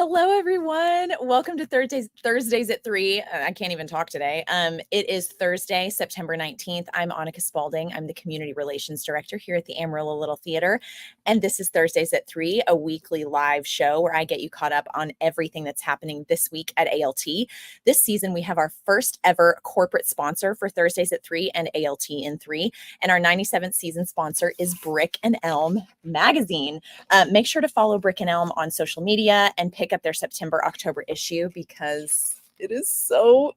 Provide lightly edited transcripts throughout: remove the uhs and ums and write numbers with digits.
Hello, everyone. Welcome to Thursdays at 3. I can't even talk today. It is Thursday, September 19th. I'm Annika Spalding. I'm the Community Relations Director here at the Amarillo Little Theater. And this is Thursdays at 3, a weekly live show where I get you caught up on everything that's happening this week at ALT. This season, we have our first ever corporate sponsor for Thursdays at 3 and ALT in 3. And our 97th season sponsor is Brick and Elm Magazine. Make sure to follow Brick and Elm on social media and pick up their September-October issue because it is so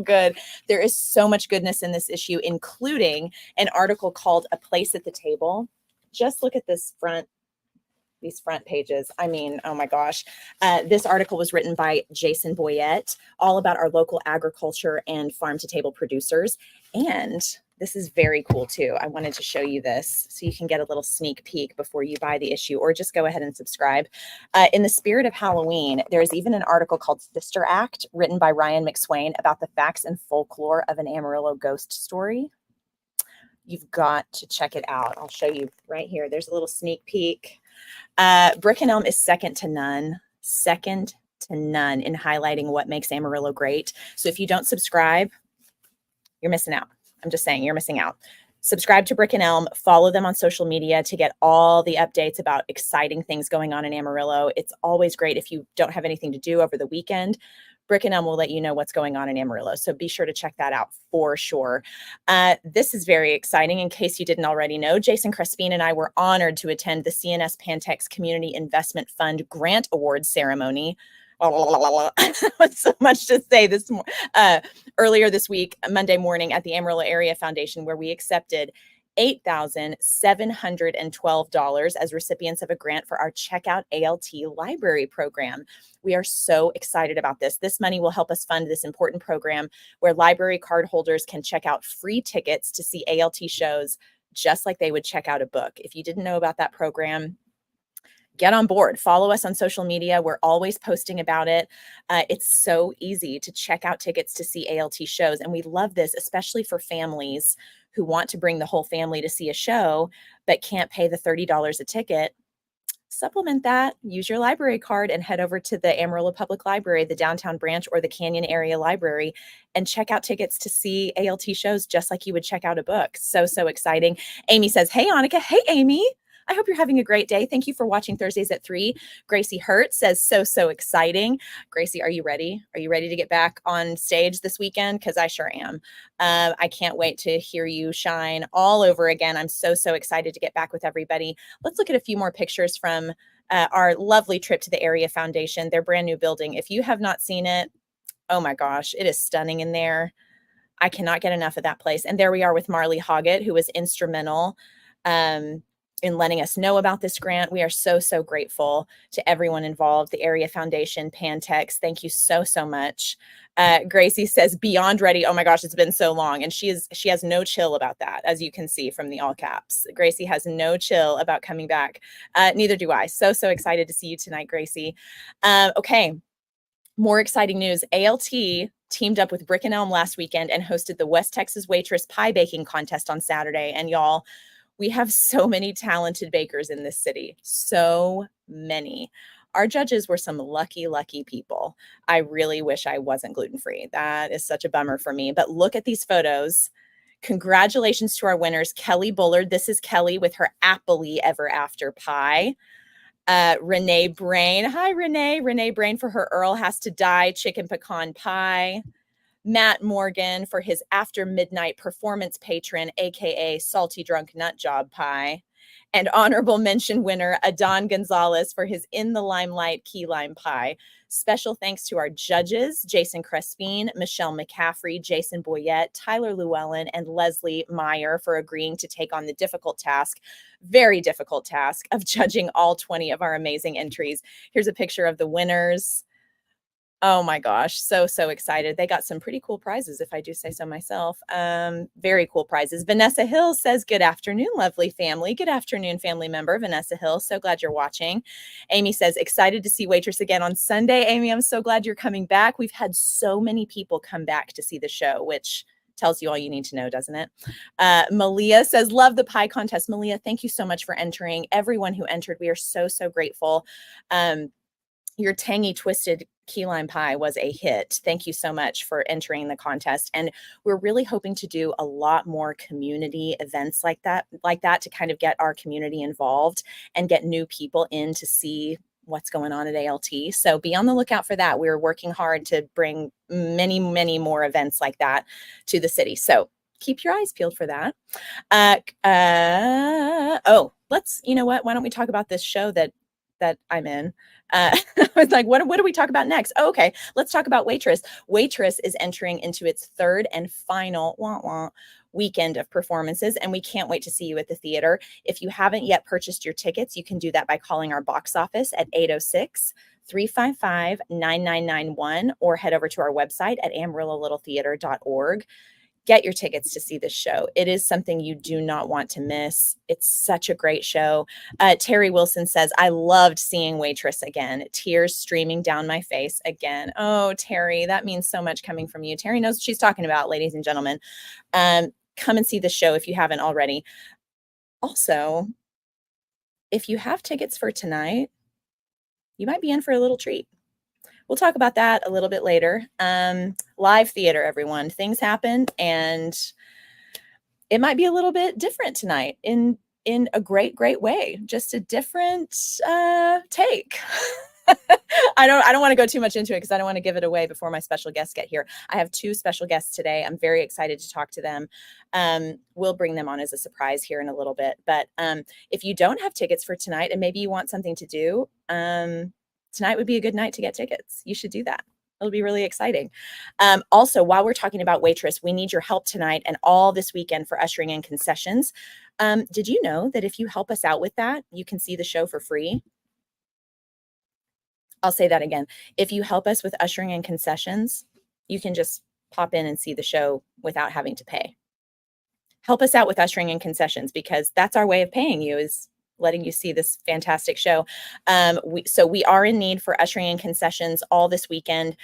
good. There is so much goodness in this issue, including an article called A Place at the Table. Just look at these front pages. I mean, oh my gosh. This article was written by Jason Boyette, all about our local agriculture and farm-to-table producers. And this is very cool too. I wanted to show you this so you can get a little sneak peek before you buy the issue, or just go ahead and subscribe. In the spirit of Halloween, there's even an article called Sister Act, written by Ryan McSwain, about the facts and folklore of an Amarillo ghost story. You've got to check it out. I'll show you right here. There's a little sneak peek. Brick and Elm is second to none in highlighting what makes Amarillo great. So if you don't subscribe, you're missing out. I'm just saying, you're missing out. Subscribe to Brick and Elm, follow them on social media to get all the updates about exciting things going on in Amarillo. It's always great if you don't have anything to do over the weekend. Brick and Elm will let you know what's going on in Amarillo. So be sure to check that out for sure. This is very exciting. In case you didn't already know, Jason Crespin and I were honored to attend the CNS Pantex Community Investment Fund Grant Awards ceremony. So much to say earlier this week, Monday morning at the Amarillo Area Foundation, where we accepted $8,712 as recipients of a grant for our Checkout ALT library program. We are so excited about this. This money will help us fund this important program where library card holders can check out free tickets to see ALT shows just like they would check out a book. If you didn't know about that program, get on board. Follow us on social media. We're always posting about it. It's so easy to check out tickets to see ALT shows. And we love this, especially for families who want to bring the whole family to see a show, but can't pay the $30 a ticket. Supplement that, use your library card and head over to the Amarillo Public Library, the downtown branch, or the Canyon Area Library, and check out tickets to see ALT shows just like you would check out a book. So exciting. Amy says, hey, Annika. Hey, Amy. I hope you're having a great day. Thank you for watching Thursdays at 3. Gracie Hurt says, so exciting. Gracie, are you ready? Are you ready to get back on stage this weekend? Because I sure am. I can't wait to hear you shine all over again. I'm so excited to get back with everybody. Let's look at a few more pictures from our lovely trip to the Area Foundation, their brand new building. If you have not seen it, oh my gosh, it is stunning in there. I cannot get enough of that place. And there we are with Marley Hoggett, who was instrumental in letting us know about this grant. We are so grateful to everyone involved, the Area Foundation, Pantex. Thank you so much. Gracie says, beyond ready. Oh my gosh, it's been so long. And she has no chill about that, as you can see from the all caps. Gracie has no chill about coming back. Neither do I. So excited to see you tonight, Gracie. Okay, more exciting news. ALT teamed up with Brick and Elm last weekend and hosted the West Texas Waitress Pie Baking Contest on Saturday. And y'all, we have so many talented bakers in this city. So many. Our judges were some lucky people. I really wish I wasn't gluten-free. That is such a bummer for me. But look at these photos. Congratulations to our winners. Kelly Bullard. This is Kelly with her Appley Ever After pie. Renee Brain. Hi, Renee. Renee Brain for her Earl Has to Die chicken pecan pie. Matt Morgan for his After Midnight Performance Patron, aka Salty Drunk Nut Job pie. And honorable mention winner Adon Gonzalez for his In the Limelight Key Lime pie. Special thanks to our judges, Jason Crespin, Michelle McCaffrey, Jason Boyette, Tyler Llewellyn, and Leslie Meyer for agreeing to take on the very difficult task of judging all 20 of our amazing entries. Here's a picture of the winners. Oh my gosh, so excited. They got some pretty cool prizes, if I do say so myself. Very cool prizes. Vanessa Hill says, good afternoon, lovely family. Good afternoon, family member Vanessa Hill. So glad you're watching. Amy says, excited to see Waitress again on Sunday. Amy, I'm so glad you're coming back. We've had so many people come back to see the show, which tells you all you need to know, doesn't it? Malia says, love the pie contest. Malia, thank you so much for entering. Everyone who entered, we are so grateful. Your tangy twisted key lime pie was a hit. Thank you so much for entering the contest. And we're really hoping to do a lot more community events like that to kind of get our community involved and get new people in to see what's going on at ALT. So be on the lookout for that. We're working hard to bring many, many more events like that to the city. So keep your eyes peeled for that. You know what? Why don't we talk about this show that I'm in? I was like, what do we talk about next? Oh, okay, let's talk about Waitress. Waitress is entering into its third and final weekend of performances, and we can't wait to see you at the theater. If you haven't yet purchased your tickets, you can do that by calling our box office at 806-355-9991 or head over to our website at amarillo-littletheater.org. Get your tickets to see this show. It is something you do not want to miss. It's such a great show. Terry Wilson says, I loved seeing Waitress again. Tears streaming down my face again. Oh, Terry, that means so much coming from you. Terry knows what she's talking about, ladies and gentlemen. Come and see the show if you haven't already. Also, if you have tickets for tonight, you might be in for a little treat. We'll talk about that a little bit later. Live theater, everyone. Things happen, and it might be a little bit different tonight in a great, great way. Just a different take. I don't want to go too much into it because I don't want to give it away before my special guests get here. I have 2 special guests today. I'm very excited to talk to them. We'll bring them on as a surprise here in a little bit. But if you don't have tickets for tonight and maybe you want something to do, tonight would be a good night to get tickets. You should do that. It'll be really exciting. Also, while we're talking about Waitress, we need your help tonight and all this weekend for ushering in concessions. Did you know that if you help us out with that, you can see the show for free? I'll say that again. If you help us with ushering in concessions, you can just pop in and see the show without having to pay. Help us out with ushering in concessions because that's our way of paying you, is letting you see this fantastic show. So we are in need for ushering in concessions all this weekend.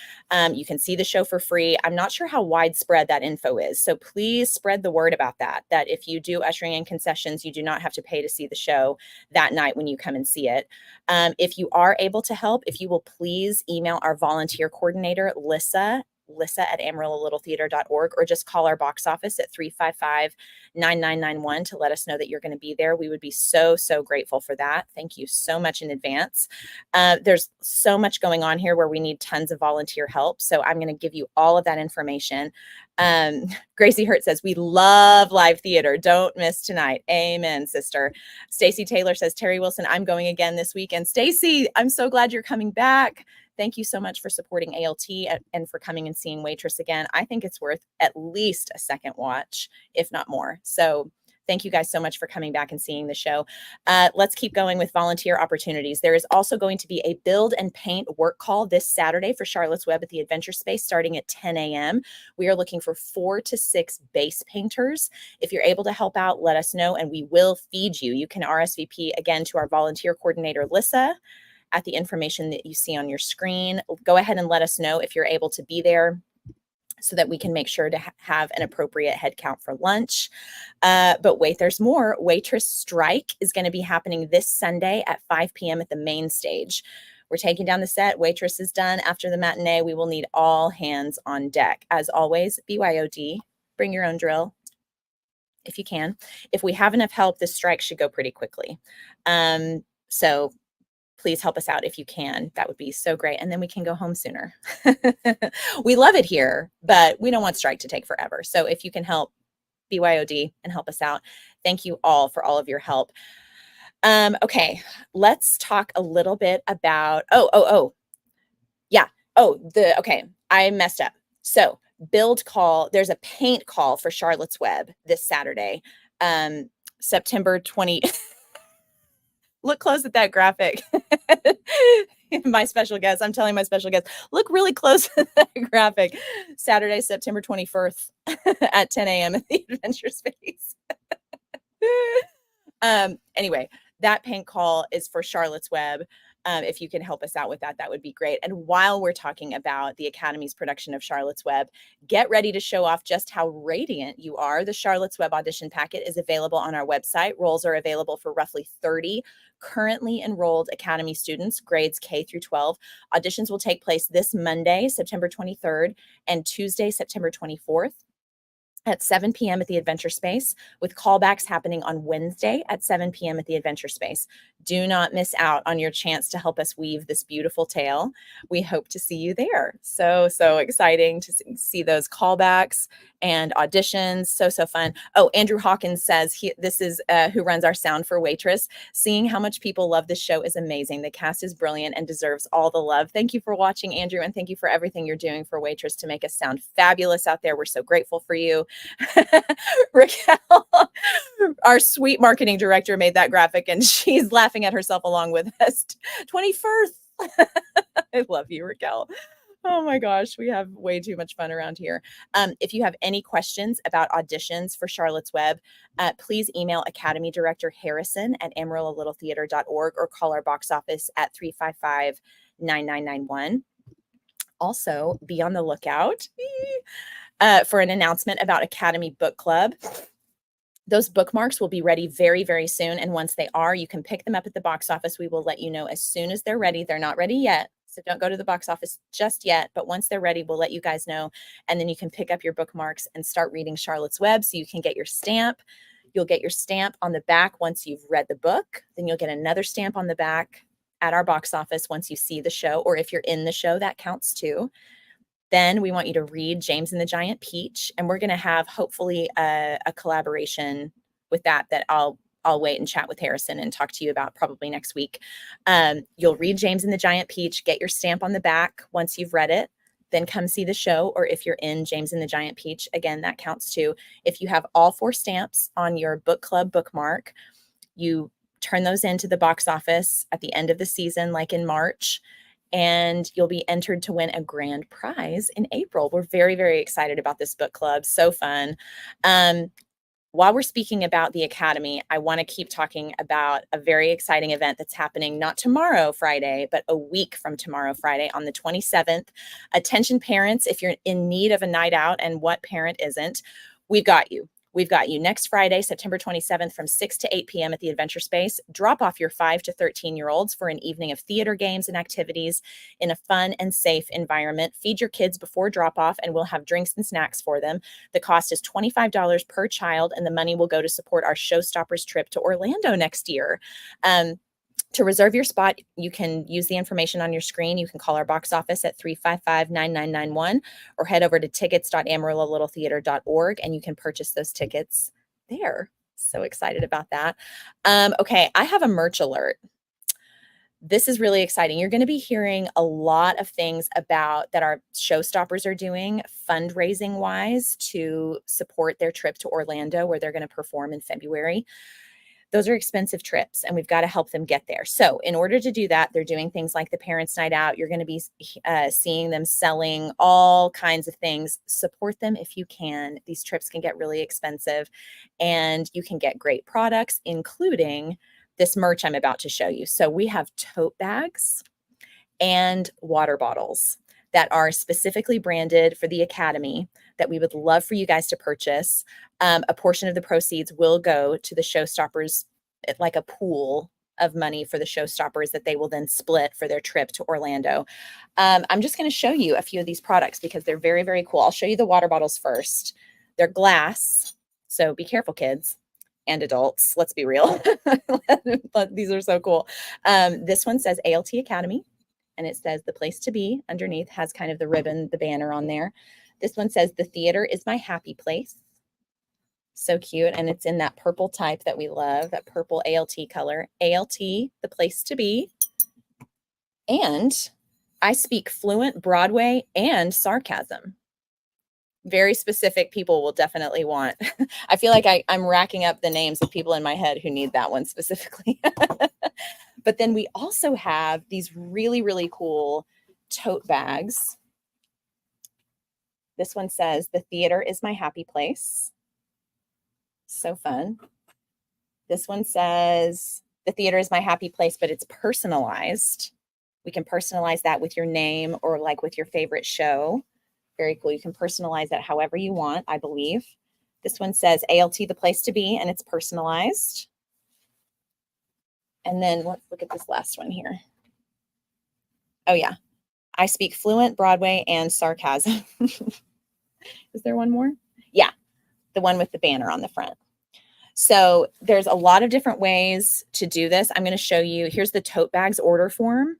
You can see the show for free. I'm not sure how widespread that info is. So please spread the word about that if you do ushering in concessions, you do not have to pay to see the show that night when you come and see it. If you are able to help, if you will please email our volunteer coordinator, Lissa at amarillo-littletheater.org, or just call our box office at 355-9991 to let us know that you're going to be there. We would be so, so grateful for that. Thank you so much in advance. There's so much going on here where we need tons of volunteer help. So I'm going to give you all of that information. Gracie Hurt says, we love live theater. Don't miss tonight. Amen, sister. Stacy Taylor says, Terry Wilson, I'm going again this weekend. Stacy, I'm so glad you're coming back. Thank you so much for supporting ALT and for coming and seeing Waitress again. I think it's worth at least a second watch, if not more. So thank you guys so much for coming back and seeing the show. Let's keep going with volunteer opportunities. There is also going to be a build and paint work call this Saturday for Charlotte's Web at the Adventure Space starting at 10 a.m. We are looking for 4 to 6 base painters. If you're able to help out, let us know and we will feed you. You can RSVP again to our volunteer coordinator, Lissa, at the information that you see on your screen. Go ahead and let us know if you're able to be there so that we can make sure to have an appropriate head count for lunch. But wait, there's more. Waitress Strike is going to be happening this Sunday at 5 p.m. at the main stage. We're taking down the set. Waitress is done. After the matinee, we will need all hands on deck. As always, BYOD, bring your own drill if you can. If we have enough help, this strike should go pretty quickly. So please help us out if you can. That would be so great. And then we can go home sooner. We love it here, but we don't want strike to take forever. So if you can help, BYOD, and help us out. Thank you all for all of your help. Okay, let's talk a little bit about, okay, I messed up. So build call, there's a paint call for Charlotte's Web this Saturday, September 20. Look close at that graphic. My special guest, I'm telling my special guest, look really close at that graphic. Saturday, September 21st at 10 a.m. at the Adventure Space. Anyway, that prank call is for Charlotte's Web. If you can help us out with that, that would be great. And while we're talking about the Academy's production of Charlotte's Web, get ready to show off just how radiant you are. The Charlotte's Web audition packet is available on our website. Roles are available for roughly 30 currently enrolled Academy students, grades K through 12. Auditions will take place this Monday, September 23rd, and Tuesday, September 24th. At 7 p.m. at the Adventure Space, with callbacks happening on Wednesday at 7 p.m. at the Adventure Space. Do not miss out on your chance to help us weave this beautiful tale. We hope to see you there. So, so exciting to see those callbacks and auditions. So, so fun. Oh, Andrew Hawkins says, this is who runs our sound for Waitress. Seeing how much people love this show is amazing. The cast is brilliant and deserves all the love. Thank you for watching, Andrew, and thank you for everything you're doing for Waitress to make us sound fabulous out there. We're so grateful for you. Raquel, our sweet marketing director, made that graphic and she's laughing at herself along with us. 21st. I love you, Raquel. Oh my gosh, we have way too much fun around here. If you have any questions about auditions for Charlotte's Web, please email Academy Director Harrison at AmarilloLittleTheater.org or call our box office at 355-9991. Also, be on the lookout for an announcement about Academy Book Club. Those bookmarks will be ready very, very soon. And once they are, you can pick them up at the box office. We will let you know as soon as they're ready. They're not ready yet, so don't go to the box office just yet. But once they're ready, we'll let you guys know. And then you can pick up your bookmarks and start reading Charlotte's Web so you can get your stamp. You'll get your stamp on the back once you've read the book. Then you'll get another stamp on the back at our box office once you see the show, or if you're in the show, that counts too. Then we want you to read James and the Giant Peach, and we're going to have hopefully a collaboration with that I'll wait and chat with Harrison and talk to you about probably next week. You'll read James and the Giant Peach, get your stamp on the back once you've read it, then come see the show. Or if you're in James and the Giant Peach, again, that counts too. If you have all 4 stamps on your book club bookmark, you turn those into the box office at the end of the season, like in March, and you'll be entered to win a grand prize in April. We're very, very excited about this book club. So fun. While we're speaking about the Academy, I want to keep talking about a very exciting event that's happening not tomorrow, Friday, but a week from tomorrow, Friday, on the 27th. Attention parents, if you're in need of a night out, and what parent isn't, we've got you. We've got you next Friday, September 27th from 6 to 8 p.m. at the Adventure Space. Drop off your 5 to 13-year-olds for an evening of theater games and activities in a fun and safe environment. Feed your kids before drop-off, and we'll have drinks and snacks for them. The cost is $25 per child, and the money will go to support our Showstoppers trip to Orlando next year. To reserve your spot, you can use the information on your screen. You can call our box office at 355-9991 or head over to tickets.amarillo.littletheater.org and you can purchase those tickets there. So excited about that. Okay, I have a merch alert. This is really exciting. You're going to be hearing a lot of things about that our Showstoppers are doing fundraising wise to support their trip to Orlando, where they're going to perform in February. Those are expensive trips, and we've got to help them get there. So in order to do that, they're doing things like the Parents' Night Out. You're going to be seeing them selling all kinds of things. Support them if you can. These trips can get really expensive, and you can get great products, including this merch I'm about to show you. So we have tote bags and water bottles that are specifically branded for the Academy that we would love for you guys to purchase. A portion of the proceeds will go to the Showstoppers, like a pool of money for the Showstoppers that they will then split for their trip to Orlando. I'm just going to show you a few of these products because they're very, very cool. I'll show you the water bottles first. They're glass, so be careful, kids and adults. Let's be real. These are so cool. This one says ALT Academy, and it says the place to be underneath, has kind of the ribbon, the banner on there. This one says the theater is my happy place. So cute. And it's in that purple type that we love, that purple ALT color. ALT, the place to be. And I speak fluent Broadway and sarcasm. Very specific people will definitely want. I feel like I'm racking up the names of people in my head who need that one specifically. But then we also have these really, really cool tote bags. This one says, the theater is my happy place. So fun. This one says, The theater is my happy place, but it's personalized. We can personalize that with your name or like with your favorite show. Very cool. You can personalize that however you want, I believe. This one says ALT, the place to be, and it's personalized. And then let's look at this last one here. Oh, yeah. I speak fluent Broadway and sarcasm. Is there one more? Yeah, the one with the banner on the front. So there's a lot of different ways to do this. I'm going to show you. Here's the tote bags order form.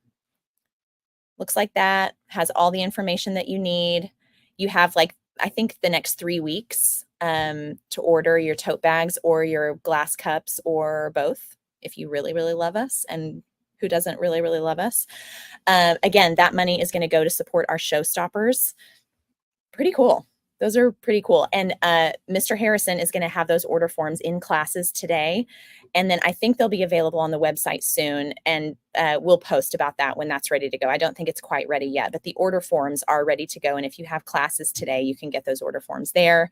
Looks like that. Has all the information that you need. You have like, I think the next 3 weeks to order your tote bags or your glass cups or both if you really, really love us. And who doesn't really, really love us? Again, that money is going to go to support our showstoppers. Pretty cool. Those are pretty cool. And Mr. Harrison is going to have those order forms in classes today. And then I think they'll be available on the website soon. And we'll post about that when that's ready to go. I don't think it's quite ready yet, but the order forms are ready to go. And if you have classes today, you can get those order forms there.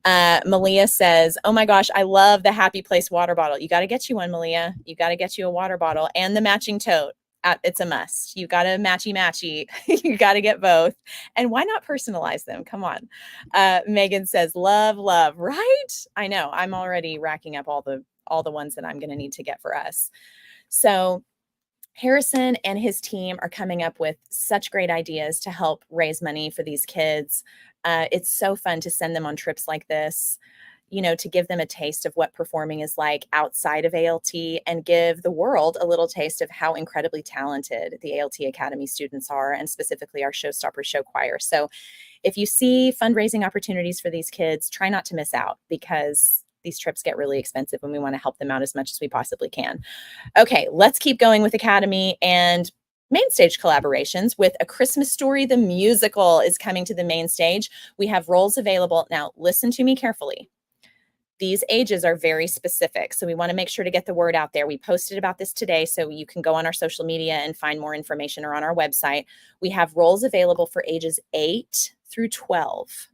Malia says, oh my gosh, I love the Happy Place water bottle. You got to get you one, Malia. You got to get you a water bottle and the matching tote. It's a must. You got to matchy. You got to get both. And why not personalize them? Come on. Megan says, love, right? I know. I'm already racking up all the ones that I'm going to need to get for us. So Harrison and his team are coming up with such great ideas to help raise money for these kids. It's so fun to send them on trips like this, you know, to give them a taste of what performing is like outside of ALT and give the world a little taste of how incredibly talented the ALT Academy students are, and specifically our Showstopper Show Choir. So if you see fundraising opportunities for these kids, try not to miss out because these trips get really expensive and we want to help them out as much as we possibly can. Okay, let's keep going with Academy and main stage collaborations. With A Christmas Story, the musical is coming to the main stage. We have roles available. Now, listen to me carefully. These ages are very specific, so we want to make sure to get the word out there. We posted about this today, so you can go on our social media and find more information, or on our website. We have roles available for ages 8 through 12.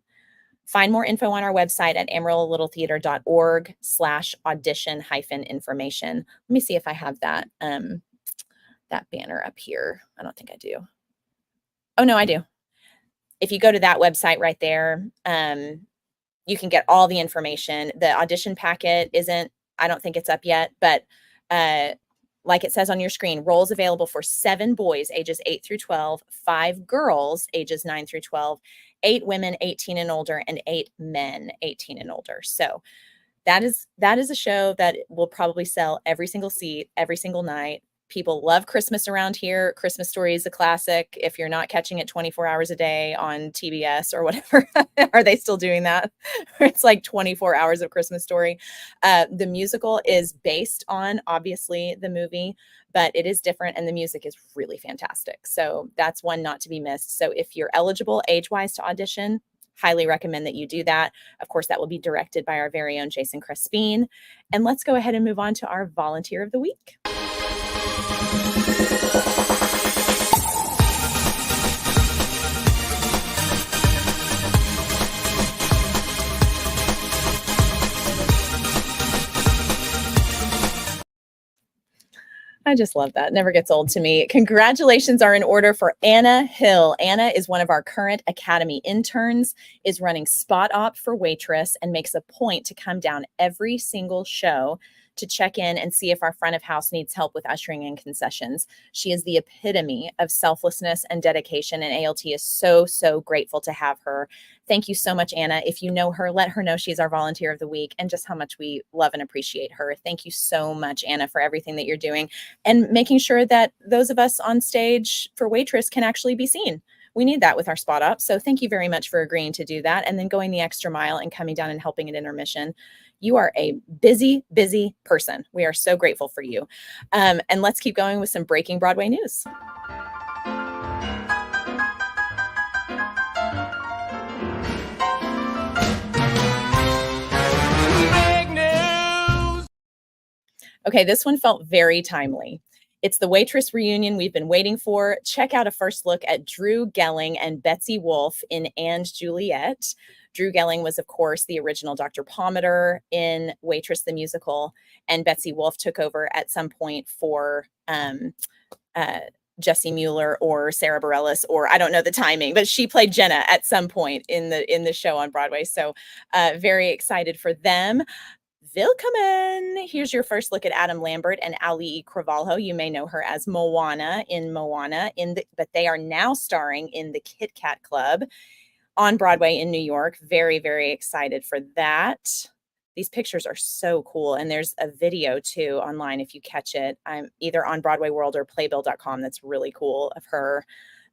Find more info on our website at amarillo-littletheater.org/audition-information. Let me see if I have that banner up here. I don't think I do. Oh, no, I do. If you go to that website right there, you can get all the information. The audition packet I don't think it's up yet, but like it says on your screen, roles available for 7 boys ages 8 through 12, 5 girls ages 9 through 12, 8 women 18 and older, and 8 men 18 and older. So that is a show that will probably sell every single seat, every single night. People love Christmas around here. Christmas Story is a classic. If you're not catching it 24 hours a day on TBS or whatever, are they still doing that? It's like 24 hours of Christmas Story. The musical is based on, obviously, the movie, but it is different and the music is really fantastic. So that's one not to be missed. So if you're eligible age-wise to audition, highly recommend that you do that. Of course, that will be directed by our very own Jason Crespin. And let's go ahead and move on to our Volunteer of the Week. I just love that. It never gets old to me. Congratulations are in order for Anna Hill. Anna is one of our current Academy interns, is running spot op for waitress, and makes a point to come down every single show to check in and see if our front of house needs help with ushering in concessions. She is the epitome of selflessness and dedication, and ALT is so, so grateful to have her. Thank you so much, Anna. If you know her, let her know she's our Volunteer of the Week and just how much we love and appreciate her. Thank you so much, Anna, for everything that you're doing and making sure that those of us on stage for waitress can actually be seen. We need that with our spot up. So thank you very much for agreeing to do that and then going the extra mile and coming down and helping at intermission. You are a busy, busy person. We are so grateful for you. And let's keep going with some breaking Broadway news. Okay, this one felt very timely. It's the waitress reunion we've been waiting for. Check out a first look at Drew Gelling and Betsy Wolfe in And Juliet. Drew Gelling was, of course, the original Dr. Pomander in Waitress the Musical, and Betsy Wolfe took over at some point for Jessie Mueller or Sarah Bareilles, or I don't know the timing, but she played Jenna at some point in the show on Broadway. So very excited for them. Willkommen! Here's your first look at Adam Lambert and Ali Cravalho. You may know her as Moana, but they are now starring in the Kit Kat Club on Broadway in New York. Very, very excited for that. These pictures are so cool. And there's a video too online if you catch it. I'm either on Broadway World or playbill.com. That's really cool of her.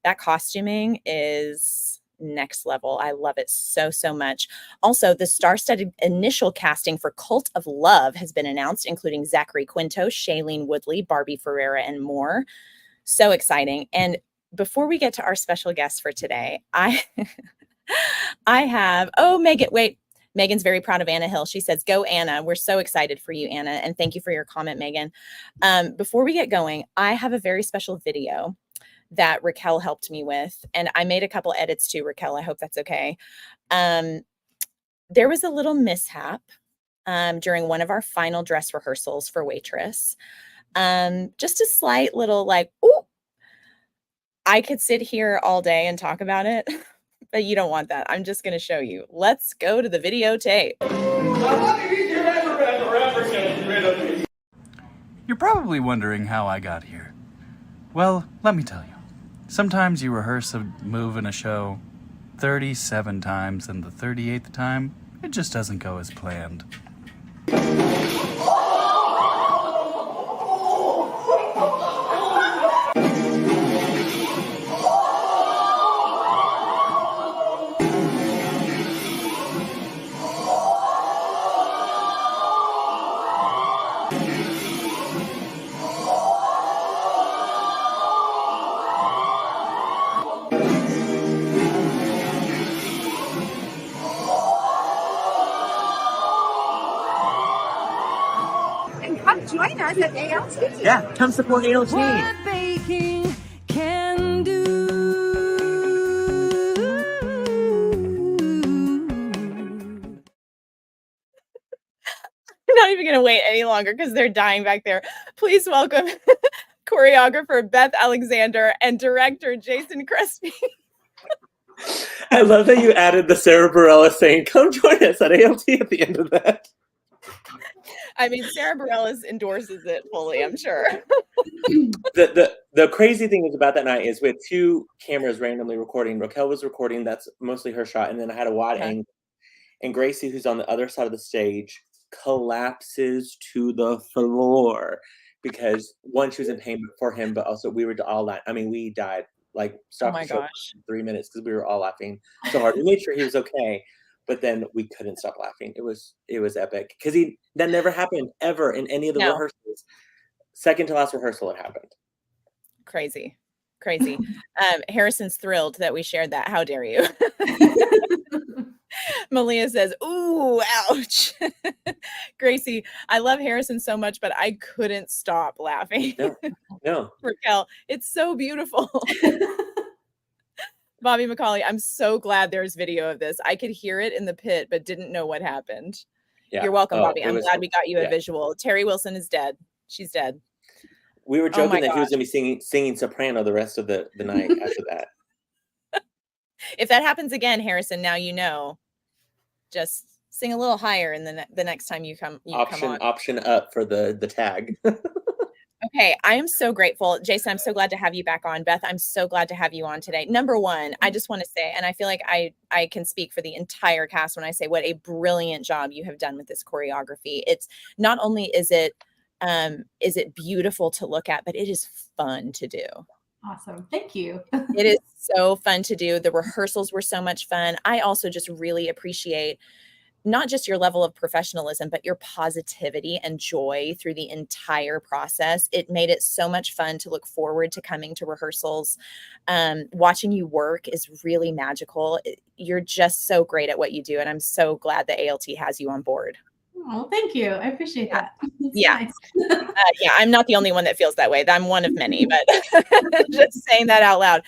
That costuming is next level. I love it so, so much. Also, the star-studded initial casting for Cult of Love has been announced, including Zachary Quinto, Shailene Woodley, Barbie Ferreira, and more. So exciting. And before we get to our special guest for today, I have, Megan, wait. Megan's very proud of Anna Hill. She says, go Anna. We're so excited for you, Anna. And thank you for your comment, Megan. Before we get going, I have a very special video that Raquel helped me with. And I made a couple edits too, Raquel. I hope that's okay. There was a little mishap during one of our final dress rehearsals for Waitress. Just a slight little ooh, I could sit here all day and talk about it. But you don't want that. I'm just going to show you. Let's go to the videotape. You're probably wondering how I got here. Well, let me tell you. Sometimes you rehearse a move in a show 37 times, and the 38th time, it just doesn't go as planned. Join us at ALT. Yeah, come support ALT. What baking can do. I'm not even going to wait any longer because they're dying back there. Please welcome choreographer Beth Alexander and director Jason Crespi. I love that you added the Sarah Bareilles saying, come join us at ALT at the end of that. I mean, Sarah Bareilles endorses it fully, I'm sure. The crazy thing is about that night is we had two cameras randomly recording. Raquel was recording, that's mostly her shot, and then I had a wide angle. And Gracie, who's on the other side of the stage, collapses to the floor because one, she was in pain for him, but also we were all laughing. I mean, we died, stopped the show for 3 minutes because we were all laughing so hard. We made sure he was okay. But then we couldn't stop laughing. It was epic because that never happened ever in any of the rehearsals. Second to last rehearsal, it happened. Crazy. Harrison's thrilled that we shared that. How dare you? Malia says, ooh, ouch. Gracie, I love Harrison so much, but I couldn't stop laughing. No. Raquel, it's so beautiful. Bobby McCauley, I'm so glad there's video of this. I could hear it in the pit, but didn't know what happened. Yeah. You're welcome, Bobby. I'm glad we got you a visual. Terry Wilson is dead. She's dead. We were joking that he was going to be singing soprano the rest of the night after that. If that happens again, Harrison, now you know. Just sing a little higher in the next time you come on. Option up for the tag. Okay, I am so grateful. Jason, I'm so glad to have you back on. Beth, I'm so glad to have you on today. Number one, I just want to say, and I feel like I can speak for the entire cast when I say what a brilliant job you have done with this choreography. It's not only is it beautiful to look at, but it is fun to do. Awesome. Thank you. It is so fun to do. The rehearsals were so much fun. I also just really appreciate not just your level of professionalism, but your positivity and joy through the entire process. It made it so much fun to look forward to coming to rehearsals. Watching you work is really magical. You're just so great at what you do. And I'm so glad that ALT has you on board. Oh, thank you. I appreciate that. Yeah. Nice. I'm not the only one that feels that way. I'm one of many, but just saying that out loud.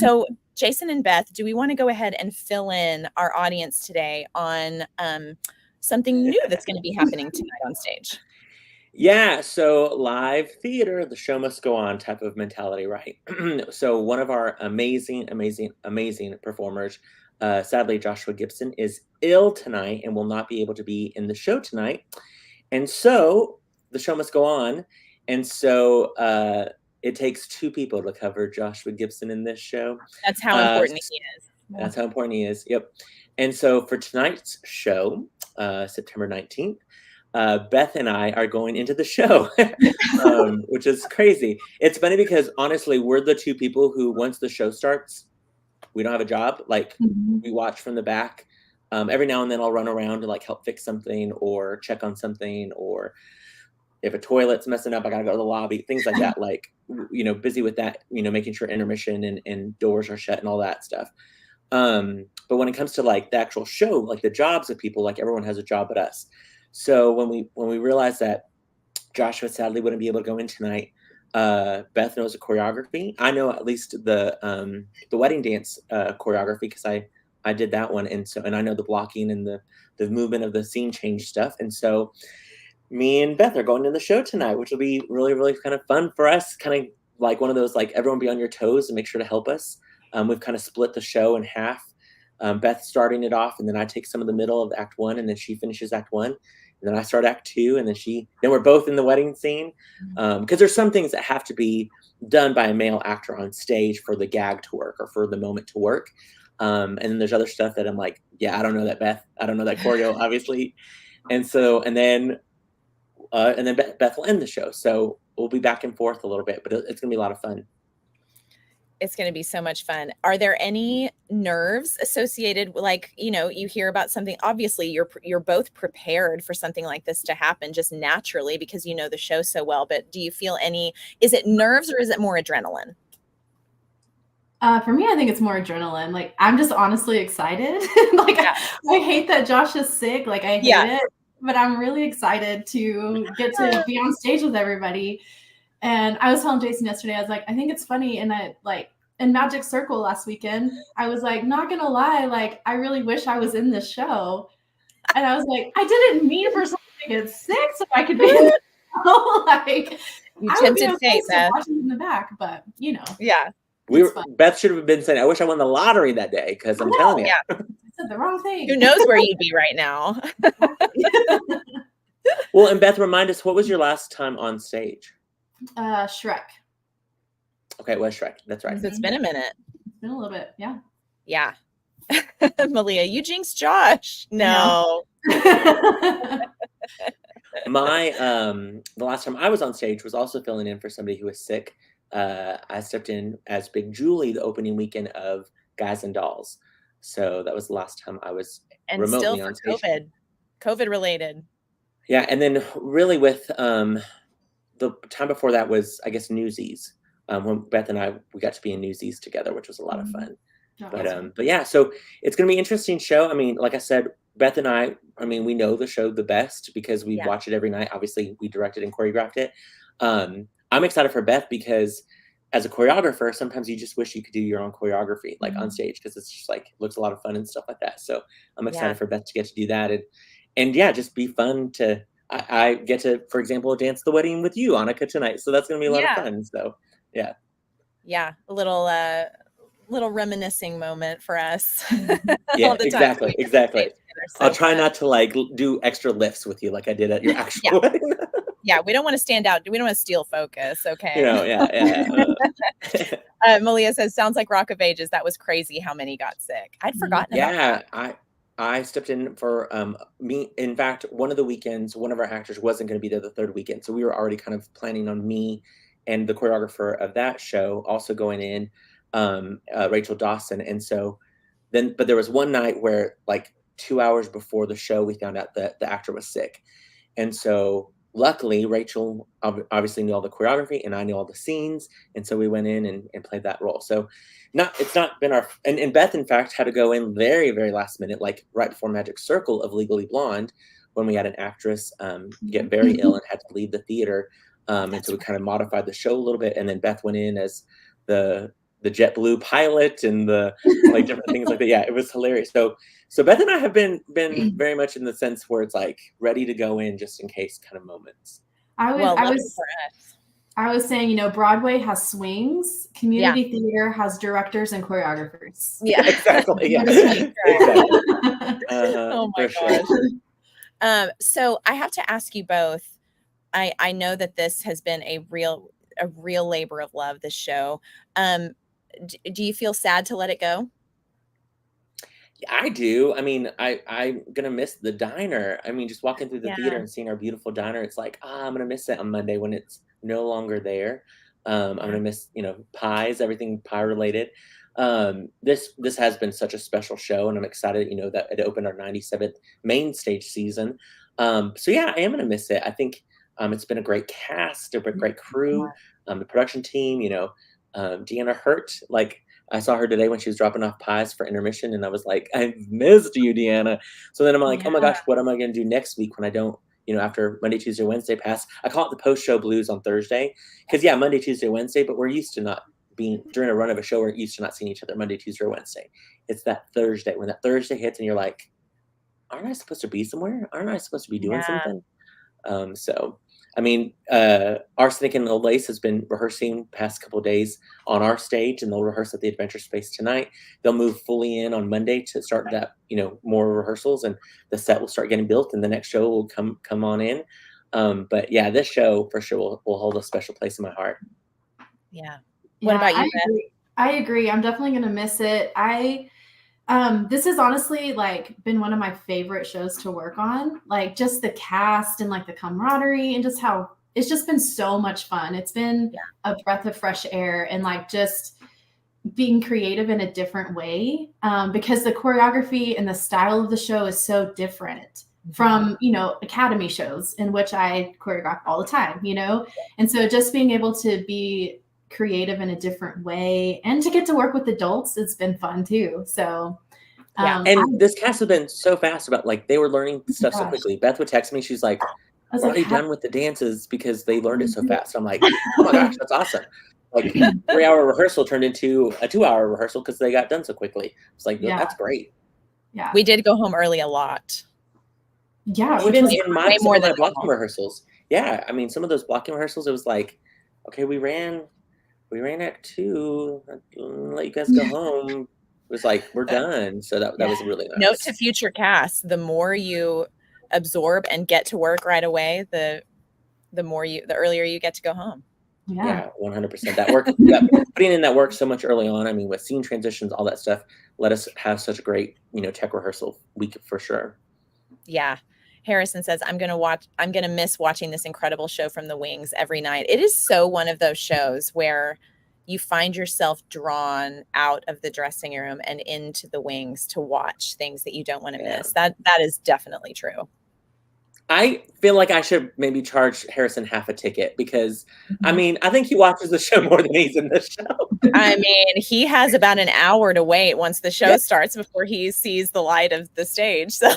So Jason and Beth, do we want to go ahead and fill in our audience today on something new that's going to be happening tonight on stage? Yeah, so live theater, the show must go on type of mentality, right? So one of our amazing performers, sadly Joshua Gibson, is ill tonight and will not be able to be in the show tonight. And so the show must go on. And so it takes two people to cover Joshua Gibson in this show. That's how important he is. That's how important he is. Yep. And so for tonight's show, September 19th, Beth and I are going into the show, which is crazy. It's funny because honestly, we're the two people who, once the show starts, we don't have a job. Like we watch from the back. Every now and then I'll run around to like help fix something or check on something, or if a toilet's messing up, I gotta go to the lobby, things like that. Like, busy with that, making sure intermission and doors are shut and all that stuff. But when it comes to like the actual show, like the jobs of people, like everyone has a job but us. So when we realized that Joshua sadly wouldn't be able to go in tonight, Beth knows the choreography. I know at least the wedding dance choreography because I did that one, and I know the blocking and the movement of the scene change stuff. And so me and Beth are going to the show tonight, which will be really, really kind of fun for us. Kind of like one of those, like, everyone be on your toes and make sure to help us. We've kind of split the show in half. Beth starting it off, and then I take some of the middle of Act 1, and then she finishes Act 1. And then I start Act 2, and then we're both in the wedding scene. Because there's some things that have to be done by a male actor on stage for the gag to work or for the moment to work. And then there's other stuff that I'm like, yeah, I don't know that, Beth. I don't know that choreo, obviously. And then Beth will end the show. So we'll be back and forth a little bit, but it's going to be a lot of fun. It's going to be so much fun. Are there any nerves associated, like, you hear about something, obviously you're both prepared for something like this to happen just naturally because you know the show so well, but do you feel is it nerves or is it more adrenaline? For me, I think it's more adrenaline. Like, I'm just honestly excited. Like, yeah. I hate that Josh is sick. Like, I hate it, but I'm really excited to get to be on stage with everybody. And I was telling Jason yesterday, I was like, I think it's funny. And in Magic Circle last weekend, I was like, not gonna lie, like, I really wish I was in this show. And I was like, I didn't mean for someone to get sick so I could be in the show. Like, you tempted fate, Beth. Watching in the back, but yeah. Beth should have been saying, I wish I won the lottery that day, because I'm telling you. Yeah. I said the wrong thing. Who knows where you'd be right now? Well, and Beth, remind us, what was your last time on stage? Shrek. Okay, it was Shrek. That's right. So it's been a minute. It's been a little bit, yeah. Yeah. Malia, you jinxed Josh. No. The last time I was on stage was also filling in for somebody who was sick. I stepped in as Big Julie the opening weekend of Guys and Dolls. So that was the last time I was remotely on stage. COVID related. Yeah, and then really with the time before that was, I guess, Newsies. When Beth and we got to be in Newsies together, which was a lot of fun. But yeah, so it's going to be an interesting show. I mean, like I said, Beth and I mean, we know the show the best because we watch it every night. Obviously, we directed and choreographed it. I'm excited for Beth because as a choreographer, sometimes you just wish you could do your own choreography, like on stage, because it's just like, looks a lot of fun and stuff like that. So I'm excited for Beth to get to do that. And yeah, just be fun to, I get to, for example, dance the wedding with you, Annika, tonight. So that's going to be a lot of fun. So yeah. Yeah. A little reminiscing moment for us. Yeah, exactly. I'll try not to like do extra lifts with you like I did at your actual wedding. Yeah, we don't want to stand out. We don't want to steal focus. Okay. Malia says, sounds like Rock of Ages. That was crazy how many got sick. I'd forgotten about that. I stepped in for me. In fact, one of the weekends, one of our actors wasn't going to be there the third weekend. So we were already kind of planning on me and the choreographer of that show also going in, Rachel Dawson. And so then, but there was one night where like 2 hours before the show, we found out that the actor was sick. And so luckily, Rachel obviously knew all the choreography and I knew all the scenes. And so we went in and played that role. So it's not been and Beth, in fact, had to go in very, very last minute, like right before Magic Circle of Legally Blonde, when we had an actress get very ill and had to leave the theater. And so we kind of modified the show a little bit. And then Beth went in as the the JetBlue pilot and the like different things like that. Yeah, it was hilarious. So Beth and I have been very much in the sense where it's like ready to go in just in case kind of moments. I was saying, Broadway has swings, community theater has directors and choreographers. Yeah, exactly. Yeah. Exactly. Oh my gosh. So I have to ask you both. I know that this has been a real labor of love, this show. Do you feel sad to let it go? I do. I mean, I'm gonna miss the diner. I mean, just walking through the theater and seeing our beautiful diner, it's like, I'm gonna miss it on Monday when it's no longer there. I'm gonna miss, pies, everything pie related. This has been such a special show, and I'm excited, that it opened our 97th main stage season. So yeah, I am gonna miss it. I think it's been a great cast, a great crew, the production team. Deanna Hurt, like. I saw her today when she was dropping off pies for intermission, and I was like, I missed you, Deanna. So then I'm like, oh my gosh, what am I going to do next week when I don't, after Monday, Tuesday, Wednesday pass? I call it the post-show blues on Thursday. Because, yeah, Monday, Tuesday, Wednesday, but we're used to not being, during a run of a show, we're used to not seeing each other Monday, Tuesday, or Wednesday. It's that Thursday. When that Thursday hits and you're like, aren't I supposed to be somewhere? Aren't I supposed to be doing something? So, I mean, Arsenic and Lace has been rehearsing past couple of days on our stage, and they'll rehearse at the Adventure Space tonight. They'll move fully in on Monday to start that, more rehearsals, and the set will start getting built, and the next show will come on in. But yeah, this show for sure will hold a special place in my heart. Yeah. What about you, Beth? I agree. I'm definitely gonna miss it. This has honestly been one of my favorite shows to work on. Like just the cast and like the camaraderie and just how it's just been so much fun. It's been a breath of fresh air and like just being creative in a different way because the choreography and the style of the show is so different from, Academy shows in which I choreograph all the time, And so just being able to be creative in a different way and to get to work with adults, it's been fun too. So and this cast has been so fast about they were learning stuff so quickly. Beth would text me, she's like, we're already done with the dances because they learned it so fast. I'm like, oh my gosh, that's awesome. Like 3-hour rehearsal turned into a 2-hour rehearsal because they got done so quickly. It's like, that's great. Yeah, we did go home early a lot. Yeah, even in my blocking rehearsals. Yeah, I mean, some of those blocking rehearsals, it was like, okay, we ran at 2. Let you guys go home. It was like, we're done. So that was really nice. Note to future casts: the more you absorb and get to work right away, the earlier you get to go home. Yeah, 100%. That work, putting in that work so much early on. I mean, with scene transitions, all that stuff, let us have such a great, tech rehearsal week for sure. Yeah. Harrison says, I'm going to miss watching this incredible show from the wings every night. It is so one of those shows where you find yourself drawn out of the dressing room and into the wings to watch things that you don't want to miss. That is definitely true. I feel like I should maybe charge Harrison half a ticket because, I mean, I think he watches the show more than he's in the show. I mean, he has about an hour to wait once the show starts before he sees the light of the stage. So,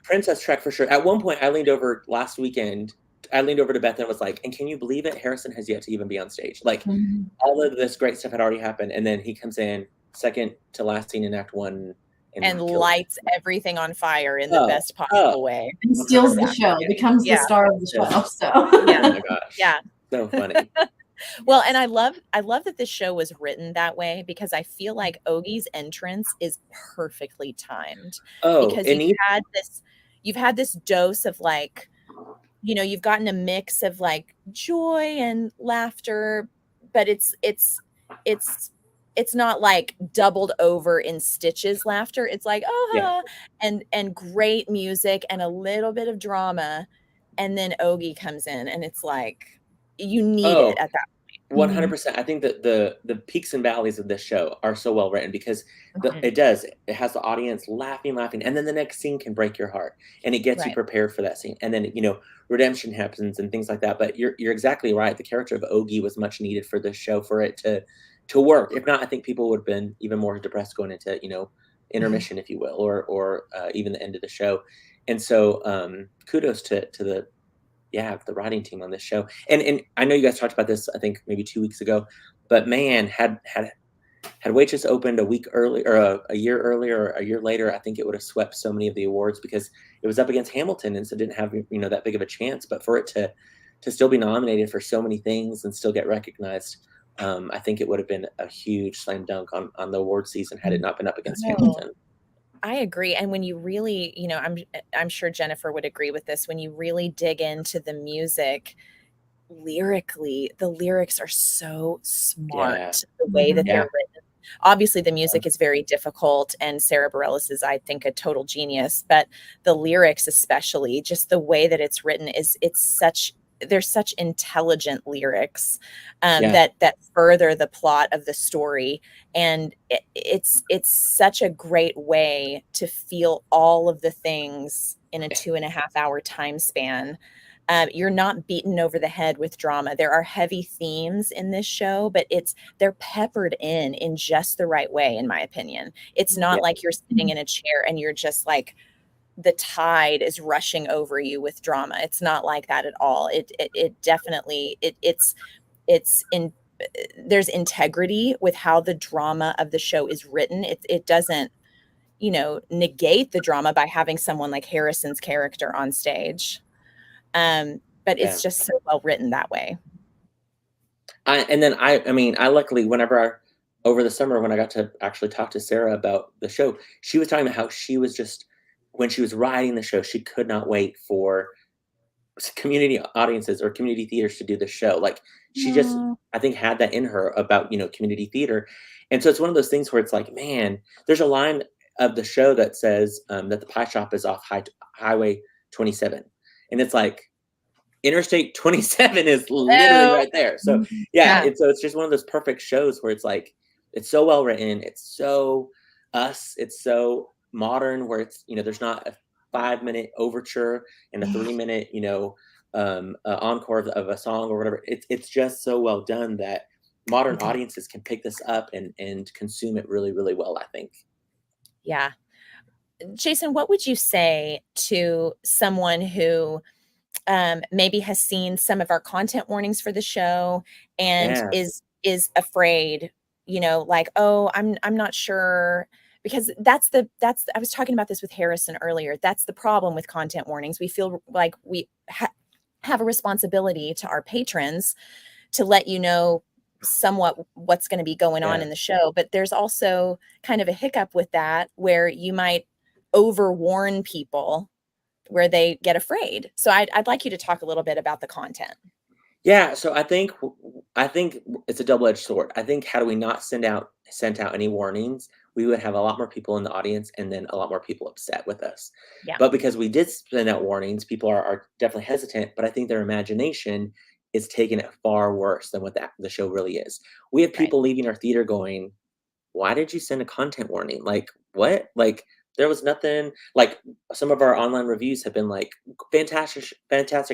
Princess Trek for sure. At one point, I leaned over last weekend. I leaned over to Beth and was like, and can you believe it? Harrison has yet to even be on stage. Like, all of this great stuff had already happened. And then he comes in second to last scene in Act 1. And lights everything on fire in the best possible way. And steals the show, becomes the star of the show. So oh my gosh. Yeah. So funny. Well, and I love that this show was written that way because I feel like Ogie's entrance is perfectly timed. Because you've had this dose of you've gotten a mix of joy and laughter, but it's not like doubled over in stitches laughter. It's like, and great music and a little bit of drama. And then Ogie comes in and it's like, you need it at that point. 100%. I think that the peaks and valleys of this show are so well written because it has the audience laughing. And then the next scene can break your heart and it gets you prepared for that scene. And then, redemption happens and things like that. But you're exactly right. The character of Ogie was much needed for this show for it to work. If not, I think people would have been even more depressed going into, intermission, if you will, or even the end of the show. And so kudos to the writing team on this show. And I know you guys talked about this, I think maybe 2 weeks ago, but man, had Had Waitress opened a week early or a year earlier or a year later, I think it would have swept so many of the awards because it was up against Hamilton, and so it didn't have that big of a chance. But for it to still be nominated for so many things and still get recognized, I think it would have been a huge slam dunk on the award season had it not been up against No. Hamilton. I agree. And when you really, I'm sure Jennifer would agree with this. When you really dig into the music lyrically, the lyrics are so smart. Yeah. The way that Yeah. they're written. Obviously, the music is very difficult, and Sarah Bareilles is, I think, a total genius. But the lyrics, especially, just the way that it's written, there's such intelligent lyrics Yeah. that further the plot of the story, and it's such a great way to feel all of the things in a 2.5 hour time span. You're not beaten over the head with drama. There are heavy themes in this show, but they're peppered in just the right way, in my opinion. It's not Yeah. like you're sitting in a chair and you're just like the tide is rushing over you with drama. It's not like that at all. It definitely it's in there's integrity with how the drama of the show is written. It doesn't negate the drama by having someone like Harrison's character on stage. But Yeah. it's just so well written that way. I luckily, over the summer when I got to actually talk to Sarah about the show, she was talking about how she was just, when she was writing the show, she could not wait for community audiences or community theaters to do the show. Like she just, I think, had that in her about, community theater. And so it's one of those things where it's like, man, there's a line of the show that says that the pie shop is off Highway 27. And it's like, Interstate 27 is literally right there. So yeah, it's just one of those perfect shows where it's like, it's so well written, it's so us, it's so modern, where it's, there's not a 5-minute overture and a 3-minute, encore of a song or whatever. It's just so well done that modern audiences can pick this up and consume it really, really well, I think. Yeah. Jason, what would you say to someone who maybe has seen some of our content warnings for the show and is afraid, like, oh, I'm not sure, because I was talking about this with Harrison earlier. That's the problem with content warnings. We feel like we have a responsibility to our patrons to let you know somewhat what's going to be going on in the show. But there's also kind of a hiccup with that where you might overwarn people where they get afraid. So I'd like you to talk a little bit about the content. Yeah, so I think it's a double-edged sword. I think had we not sent out any warnings, we would have a lot more people in the audience and then a lot more people upset with us. Yeah. But because we did send out warnings, people are definitely hesitant, but I think their imagination is taking it far worse than what the show really is. We have people leaving our theater going, "Why did you send a content warning? Like, what? Like, there was nothing." Like, some of our online reviews have been like, fantastic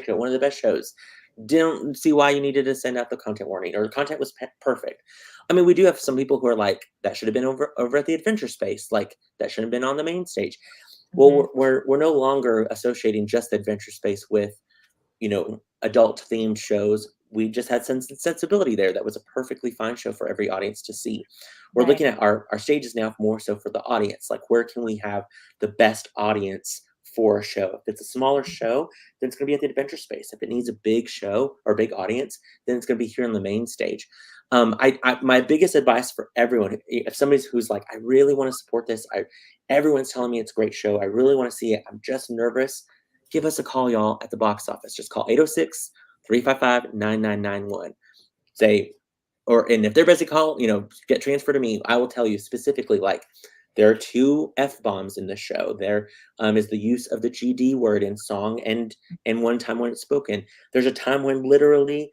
show, one of the best shows. Didn't see why you needed to send out the content warning, or the content was perfect. I mean, we do have some people who are like, that should have been over at the Adventure Space, like that shouldn't have been on the main stage. Well, we're no longer associating just the Adventure Space with, adult themed shows. We just had sensibility there. That was a perfectly fine show for every audience to see. We're looking at our stages now more so for the audience. Like, where can we have the best audience for a show? If it's a smaller show, then it's going to be at the Adventure Space. If it needs a big show or big audience, then it's going to be here on the main stage. My biggest advice for everyone, if somebody's who's like, I really want to support this, everyone's telling me it's a great show, I really want to see it, I'm just nervous, give us a call, y'all, at the box office. Just call 806-355-9991. And if they're busy, call, get transferred to me. I will tell you specifically, like, there are 2 F-bombs in the show. There is the use of the GD word in song and one time when it's spoken. There's a time when literally,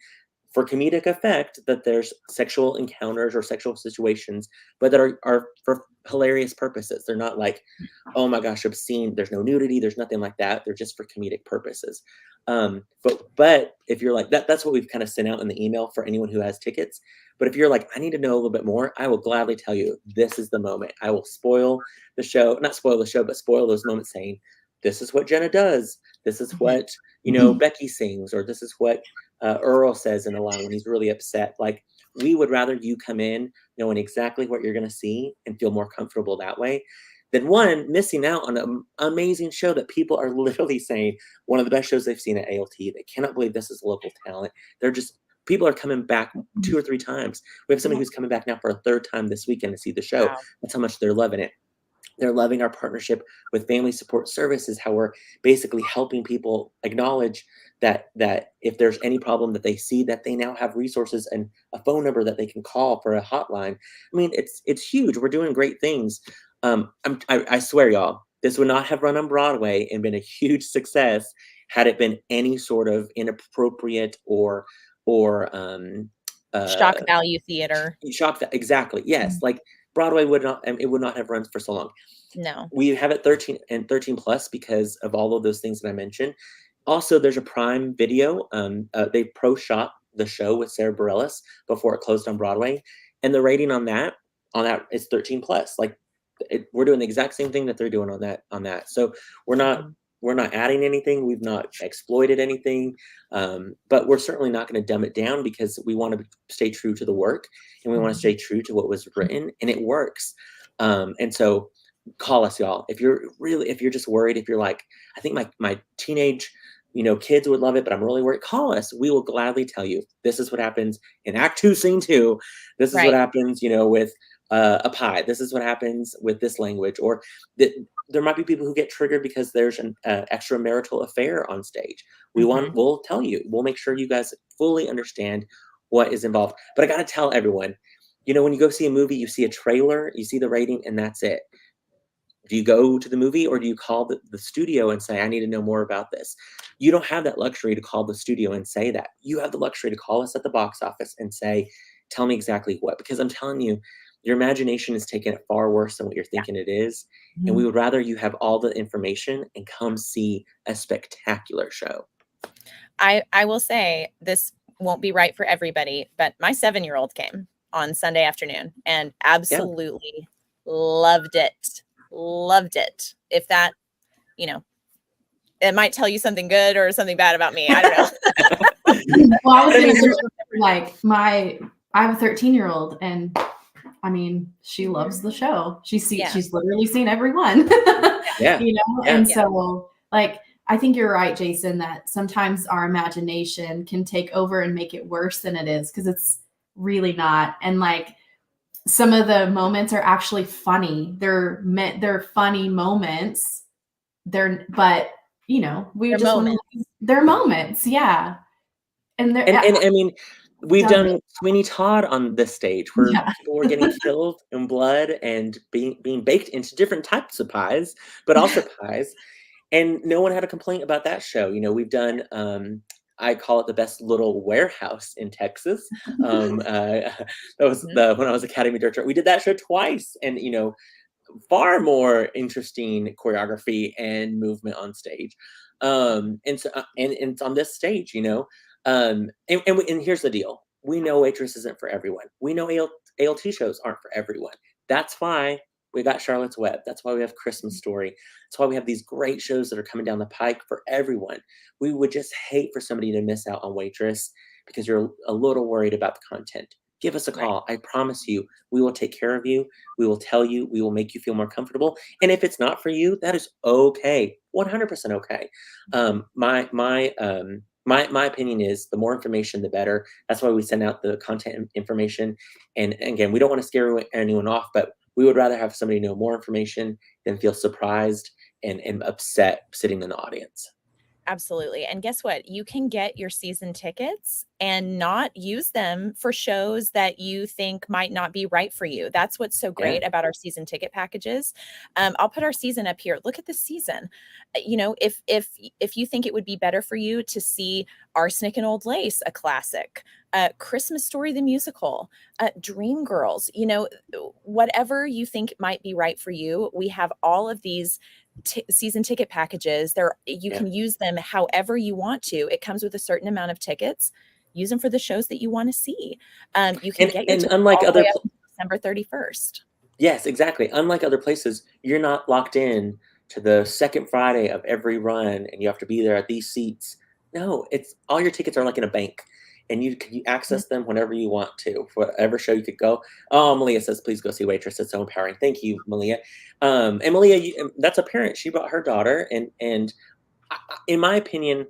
for comedic effect, that there's sexual encounters or sexual situations, but that are for hilarious purposes. They're not like, oh my gosh, obscene. There's no nudity. There's nothing like that. They're just for comedic purposes. But if you're like that's what we've kind of sent out in the email for anyone who has tickets. But if you're like, I need to know a little bit more, I will gladly tell you, this is the moment. I will spoil the show, not spoil the show, but spoil those moments, saying, this is what Jenna does. This is what, Becky sings, or this is what Earl says in the line when he's really upset. Like, we would rather you come in knowing exactly what you're going to see and feel more comfortable that way than one missing out on an amazing show that people are literally saying one of the best shows they've seen at ALT. They cannot believe this is local talent. They're just, people are coming back 2 or 3 times. We have somebody who's coming back now for a 3rd time this weekend to see the show. Wow. That's how much they're loving it. They're loving our partnership with Family Support Services, how we're basically helping people acknowledge that if there's any problem that they see, that they now have resources and a phone number that they can call for a hotline. I mean, it's huge. We're doing great things. I swear, y'all, this would not have run on Broadway and been a huge success had it been any sort of inappropriate or Shock value theater. Exactly. Yes. Like Broadway would not have run for so long. No. We have it 13 and 13 plus because of all of those things that I mentioned. Also, there's a Prime Video. They pro shot the show with Sarah Bareilles before it closed on Broadway, and the rating on that is 13 plus. Like we're doing the exact same thing that they're doing on that. So we're not adding anything. We've not exploited anything, but we're certainly not going to dumb it down because we want to stay true to the work and we want to stay true to what was written, and it works. And so call us, y'all. If you're just worried, if you're like, I think my teenage, kids would love it, but I'm really worried, call us. We will gladly tell you, this is what happens in Act 2, Scene 2. This is what happens, with a pie. This is what happens with this language. Or there might be people who get triggered because there's an extramarital affair on stage. We'll tell you. We'll make sure you guys fully understand what is involved. But I got to tell everyone, when you go see a movie, you see a trailer, you see the rating, and that's it. Do you go to the movie or do you call the studio and say, I need to know more about this? You don't have that luxury to call the studio and say that. You have the luxury to call us at the box office and say, tell me exactly what, because I'm telling you, your imagination is taking it far worse than what you're thinking it is. And we would rather you have all the information and come see a spectacular show. I will say this won't be right for everybody, but my 7-year-old came on Sunday afternoon and absolutely loved it. Loved it. If that, it might tell you something good or something bad about me. I don't know. Well, I was going to say, I have a 13-year-old, and I mean, she loves the show. She's literally seen every one. And so I think you're right, Jason, that sometimes our imagination can take over and make it worse than it is, because it's really not. And some of the moments are actually funny. They're funny moments. They're moments. Yeah. And I mean, we've done Sweeney Todd on this stage where people were getting killed in blood and being baked into different types of pies, but also pies. And no one had a complaint about that show. We've done, I call it the best little warehouse in Texas. That was when I was Academy director. We did that show twice, and far more interesting choreography and movement on stage. And it's on this stage, and here's the deal. We know Waitress isn't for everyone. We know ALT shows aren't for everyone. That's why we got Charlotte's Web. That's why we have Christmas Story. That's why we have these great shows that are coming down the pike for everyone. We would just hate for somebody to miss out on Waitress because you're a little worried about the content. Give us a call. I promise you, we will take care of you. We will tell you. We will make you feel more comfortable. And if it's not for you, that is okay. 100% okay. My opinion is the more information, the better. That's why we send out the content information. And again, we don't want to scare anyone off, but we would rather have somebody know more information than feel surprised and upset sitting in the audience. Absolutely. And guess what? You can get your season tickets and not use them for shows that you think might not be right for you. That's what's so great about our season ticket packages. I'll put our season up here. Look at the season. If you think it would be better for you to see Arsenic and Old Lace, a classic, Christmas Story, the musical, Dreamgirls, whatever you think might be right for you, we have all of these season ticket packages. You can use them however you want to. It comes with a certain amount of tickets. Use them for the shows that you want to see. You can get your tickets unlike all other the way up to December 31st. Yes, exactly. Unlike other places, you're not locked in to the second Friday of every run and you have to be there at these seats. No, it's all your tickets are like in a bank. and you can access them whenever you want to, for whatever show you could go. Oh, Malia says, please go see Waitress. It's so empowering. Thank you, Malia. And Malia, that's a parent. She brought her daughter, and in my opinion,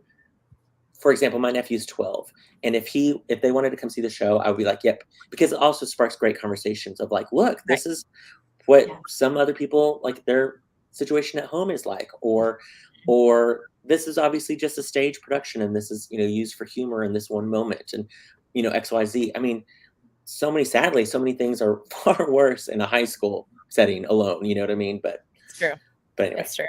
for example, my nephew's 12, and if they wanted to come see the show, I would be like, yep, because it also sparks great conversations of like, look, this is what some other people, like, their situation at home is like, or this is obviously just a stage production, and this is, used for humor in this one moment, and XYZ. I mean, sadly, so many things are far worse in a high school setting alone, you know what I mean? But it's true. But anyway. It's true.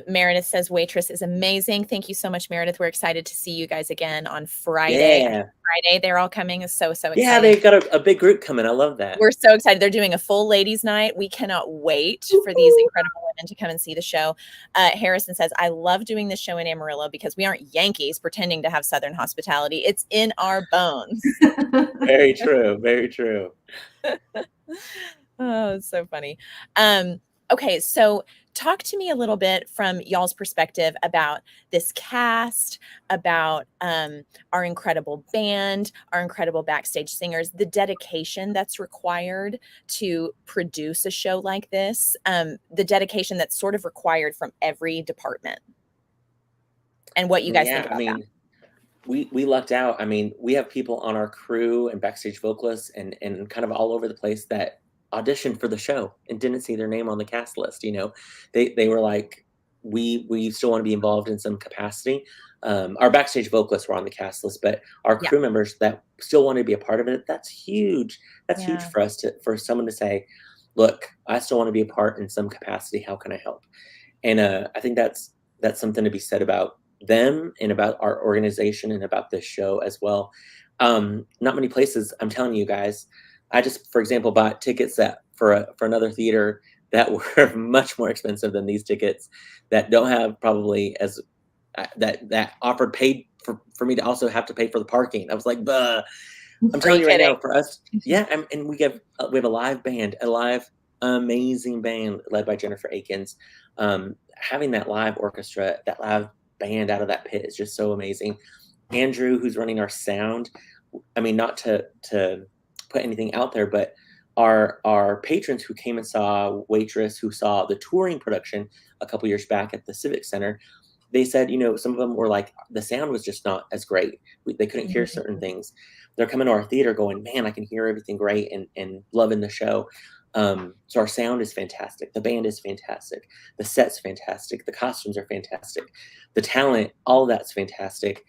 Meredith says Waitress is amazing. Thank you so much, Meredith. We're excited to see you guys again on Friday. Yeah. Friday, they're all coming. Is so exciting. Yeah, they've got a big group coming. I love that. We're so excited. They're doing a full ladies' night. We cannot wait for these incredible women to come and see the show. Harrison says, I love doing this show in Amarillo because we aren't Yankees pretending to have Southern hospitality. It's in our bones. Very true. Very true. Oh, it's so funny. Okay, so talk to me a little bit from y'all's perspective about this cast, about our incredible band, our incredible backstage singers, the dedication that's required to produce a show like this, the dedication that's sort of required from every department, and what you guys think about that. We lucked out. I mean, we have people on our crew and backstage vocalists and kind of all over the place that auditioned for the show and didn't see their name on the cast list. They were like, we still want to be involved in some capacity. Our backstage vocalists were on the cast list, but our crew members that still want to be a part of it, that's huge. That's huge for us for someone to say, look, I still want to be a part in some capacity. How can I help? And I think that's something to be said about them and about our organization and about this show as well. Not many places, I'm telling you guys. I just, for example, bought tickets for another theater that were much more expensive than these tickets, that don't have probably as that offered paid for me to also have to pay for the parking. I was like, "Buh." I'm telling you right now, for us, and we have a live band, amazing band led by Jennifer Akins. Having that live orchestra, that live band out of that pit is just so amazing. Andrew, who's running our sound, I mean, not to put anything out there, but our patrons who came and saw Waitress, who saw the touring production a couple years back at the Civic Center, they said, some of them were like, the sound was just not as great. They couldn't hear certain things. They're coming to our theater going, man, I can hear everything great, and loving the show. So our sound is fantastic. The band is fantastic. The set's fantastic. The costumes are fantastic. The talent, all of that's fantastic.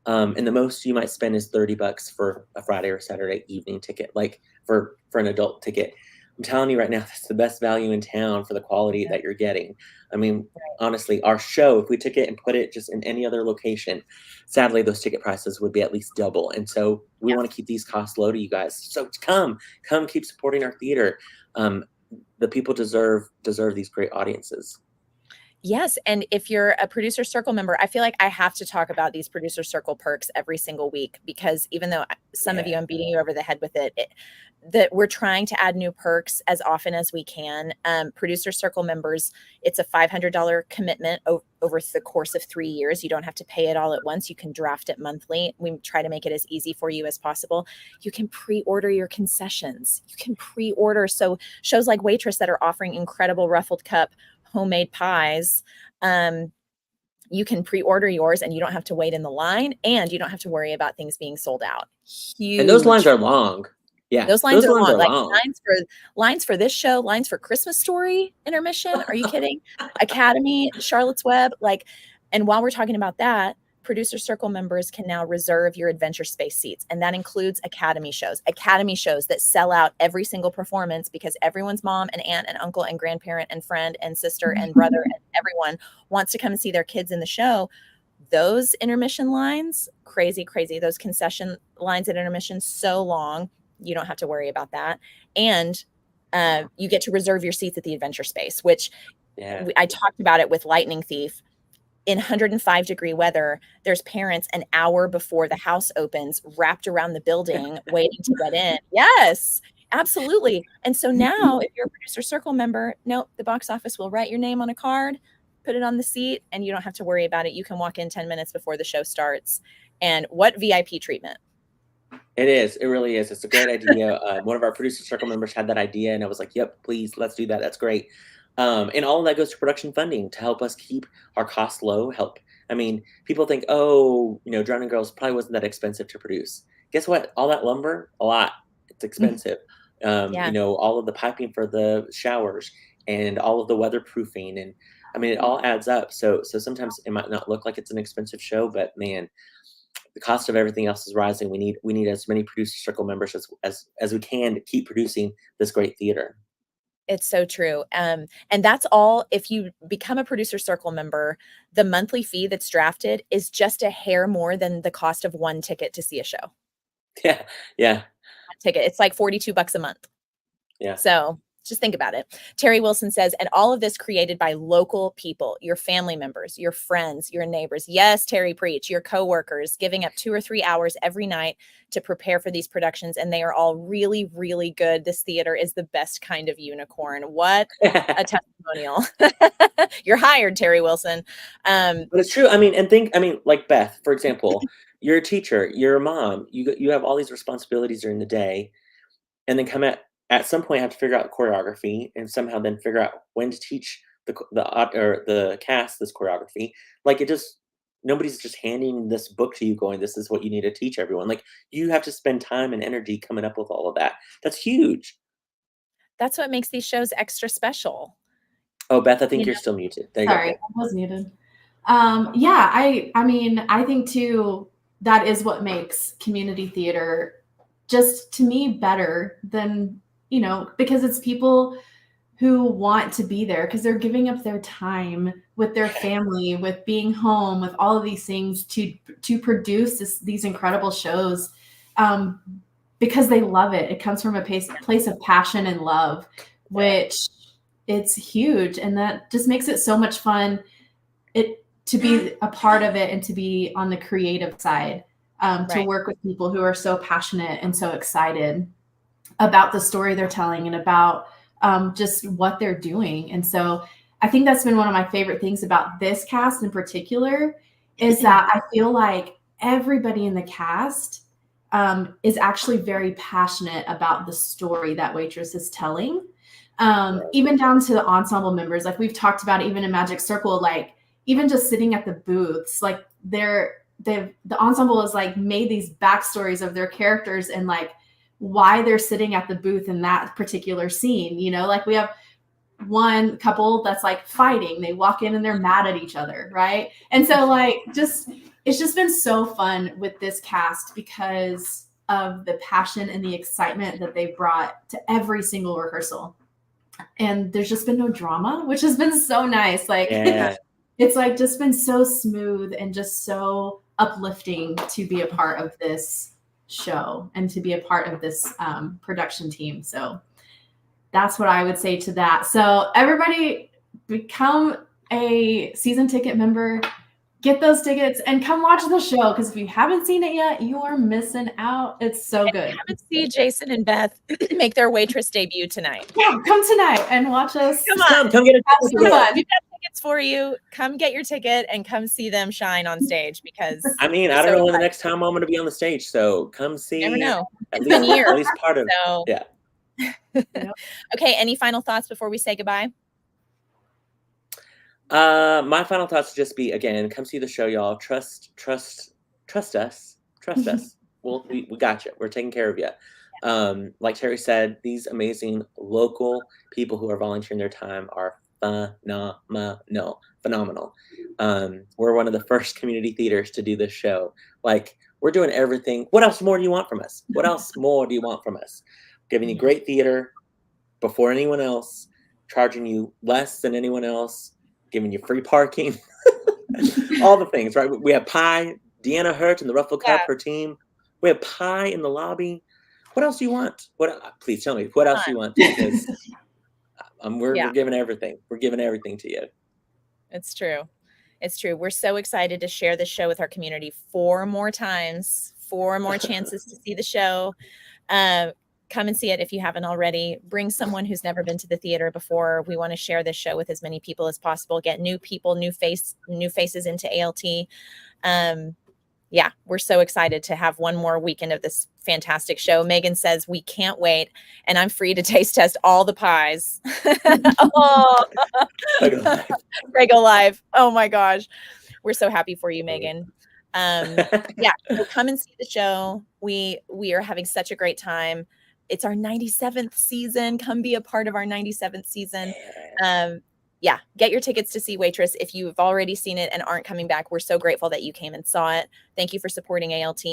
And the most you might spend is $30 for a Friday or Saturday evening ticket, like for an adult ticket. I'm telling you right now, that's the best value in town for the quality that you're getting. I mean, honestly, our show, if we took it and put it just in any other location, sadly, those ticket prices would be at least double. And so we want to keep these costs low to you guys. So come keep supporting our theater. The people deserve these great audiences. Yes. And if you're a Producer Circle member, I feel like I have to talk about these Producer Circle perks every single week, because even though some of you, I'm beating you over the head with that we're trying to add new perks as often as we can. Producer Circle members, it's a $500 commitment over the course of 3 years. You don't have to pay it all at once. You can draft it monthly. We try to make it as easy for you as possible. You can pre-order your concessions. You can pre-order. So shows like Waitress that are offering incredible ruffled cup homemade pies, you can pre-order yours, and you don't have to wait in the line, and you don't have to worry about things being sold out. Huge. And those lines are long. Yeah, those lines are long. Like lines for this show, lines for Christmas Story intermission. Are you kidding? Academy, Charlotte's Web, and while we're talking about that, Producer Circle members can now reserve your Adventure Space seats. And that includes Academy shows that sell out every single performance, because everyone's mom and aunt and uncle and grandparent and friend and sister and brother and everyone wants to come and see their kids in the show. Those intermission lines, crazy. Those concession lines at intermission, so long. You don't have to worry about that. And you get to reserve your seats at the Adventure Space, which I talked about it with Lightning Thief. In 105-degree weather, there's parents an hour before the house opens wrapped around the building waiting to get in. Yes, absolutely. And so now if you're a Producer Circle member, the box office will write your name on a card, put it on the seat, and you don't have to worry about it. You can walk in 10 minutes before the show starts And what VIP treatment. It is. It really is. It's a great idea. One of our producer circle members had that idea, and I was like, "Yep, please, let's do that. That's great." And all of that goes to production funding to help us keep our costs low. I mean, people think, "Oh, Drowning Girls probably wasn't that expensive to produce." Guess what? All that lumber, a lot. It's expensive. Yeah. All of the piping for the showers and all of the weatherproofing, and I mean, it all adds up. So sometimes it might not look like it's an expensive show, but man, the cost of everything else is rising. We need as many producer circle members as we can to keep producing this great theater. It's so true. And that's all. If you become a producer circle member, the monthly fee that's drafted is just a hair more than the cost of one ticket to see a show. Yeah. Yeah. Ticket. It's like $42 a month. Yeah. So just think about it. Terry Wilson says, and all of this created by local people, your family members, your friends, your neighbors. Yes, Terry, preach. Your coworkers giving up 2 or 3 hours every night to prepare for these productions. And they are all really, really good. This theater is the best kind of unicorn. What a testimonial. You're hired, Terry Wilson. But it's true. I mean, like Beth, for example, you're a teacher, you're a mom, you have all these responsibilities during the day, and then at some point have to figure out choreography and somehow then figure out when to teach the cast this choreography. Like nobody's just handing this book to you going, this is what you need to teach everyone. Like you have to spend time and energy coming up with all of that. That's huge. That's what makes these shows extra special. Oh, Beth, I think you're still muted. There you Sorry, go. I was muted. Yeah, I mean, I think too, that is what makes community theater just to me better than, because it's people who want to be there because they're giving up their time with their family, with being home, with all of these things to produce these incredible shows because they love it. It comes from a place of passion and love, which it's huge. And that just makes it so much fun to be a part of it and to be on the creative side, to work with people who are so passionate and so excited about the story they're telling and about just what they're doing. And so I think that's been one of my favorite things about this cast in particular is that I feel like everybody in the cast is actually very passionate about the story that Waitress is telling. Even down to the ensemble members, like we've talked about even in Magic Circle, like even just sitting at the booths, like the ensemble has like made these backstories of their characters and like why they're sitting at the booth in that particular scene. Like we have one couple that's like fighting, they walk in and they're mad at each other, right? And so like it's just been so fun with this cast because of the passion and the excitement that they brought to every single rehearsal. And there's just been no drama, which has been so nice. Like it's like just been so smooth and just so uplifting to be a part of this show and to be a part of this production team. So that's what I would say to that. So everybody become a season ticket member, get those tickets and come watch the show. Because if you haven't seen it yet, you are missing out. It's so good. Haven't seen Jason and Beth make their Waitress debut tonight. Yeah, come tonight and watch us. Come get a ticket. We've got tickets for you. Come get your ticket and come see them shine on stage because I mean, I don't know when the next time I'm going to be on the stage, so come see. Never know. At least part of it. Okay, any final thoughts before we say goodbye? My final thoughts would just be, again, come see the show, y'all. Trust us. Trust us. We got you. We're taking care of you. Like Terry said, these amazing local people who are volunteering their time are phenomenal. We're one of the first community theaters to do this show. Like, we're doing everything. What else more do you want from us? What else more do you want from us? Giving you great theater before anyone else, charging you less than anyone else, giving you free parking, all the things, right? We have pie, Deanna Hurt and the Ruffle Cup, her team. We have pie in the lobby. What else do you want? Please tell me, what else do you want? Because we're giving everything. We're giving everything to you. It's true. It's true. We're so excited to share this show with our community 4 more times, 4 more chances to see the show. Come and see it if you haven't already. Bring someone who's never been to the theater before. We want to share this show with as many people as possible. Get new people, new faces into ALT. yeah, we're so excited to have one more weekend of this fantastic show. Megan says we can't wait, and I'm free to taste test all the pies. Oh, Prego Live. Oh my gosh. We're so happy for you, Megan. Yeah, so come and see the show. We are having such a great time. It's our 97th season. Come be a part of our 97th season. Yeah, get your tickets to see Waitress. If you've already seen it and aren't coming back, we're so grateful that you came and saw it. Thank you for supporting ALT,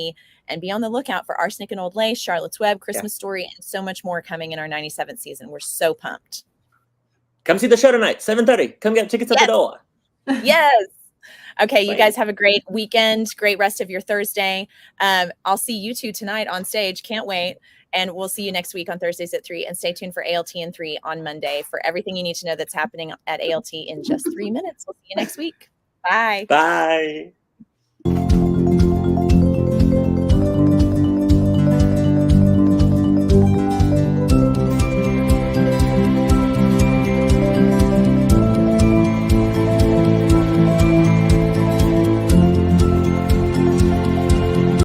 and be on the lookout for Arsenic and Old Lace, Charlotte's Web, Christmas Story, and so much more coming in our 97th season. We're so pumped. Come see the show tonight, 7:30. Come get tickets at the door. Yes. Okay, you guys have a great weekend, great rest of your Thursday. I'll see you two tonight on stage. Can't wait. And we'll see you next week on Thursdays at 3. And stay tuned for ALT in 3 on Monday for everything you need to know that's happening at ALT in just 3 minutes. We'll see you next week. Bye. Bye.